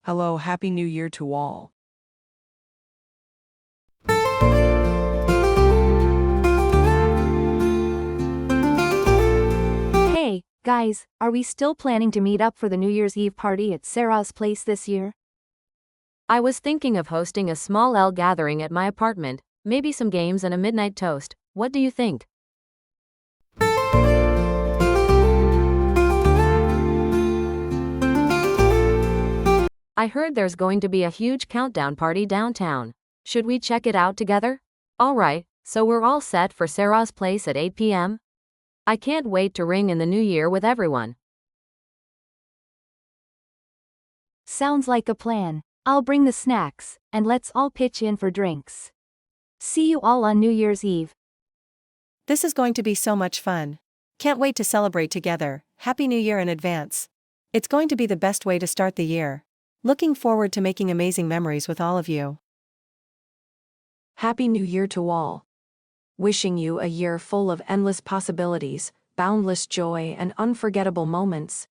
Hello, Happy New Year to all. Hey, guys, are we still planning to meet up for the New Year's Eve party at Sarah's place this year? I was thinking of hosting a small L gathering at my apartment, maybe some games and a midnight toast. What do you think? I heard there's going to be a huge countdown party downtown. Should we check it out together? Alright, so we're all set for Sarah's place at 8 p.m.? I can't wait to ring in the new year with everyone. Sounds like a plan. I'll bring the snacks, and let's all pitch in for drinks. See you all on New Year's Eve. This is going to be so much fun. Can't wait to celebrate together. Happy New Year in advance. It's going to be the best way to start the year. Looking forward to making amazing memories with all of you. Happy New Year to all. Wishing you a year full of endless possibilities, boundless joy, and unforgettable moments.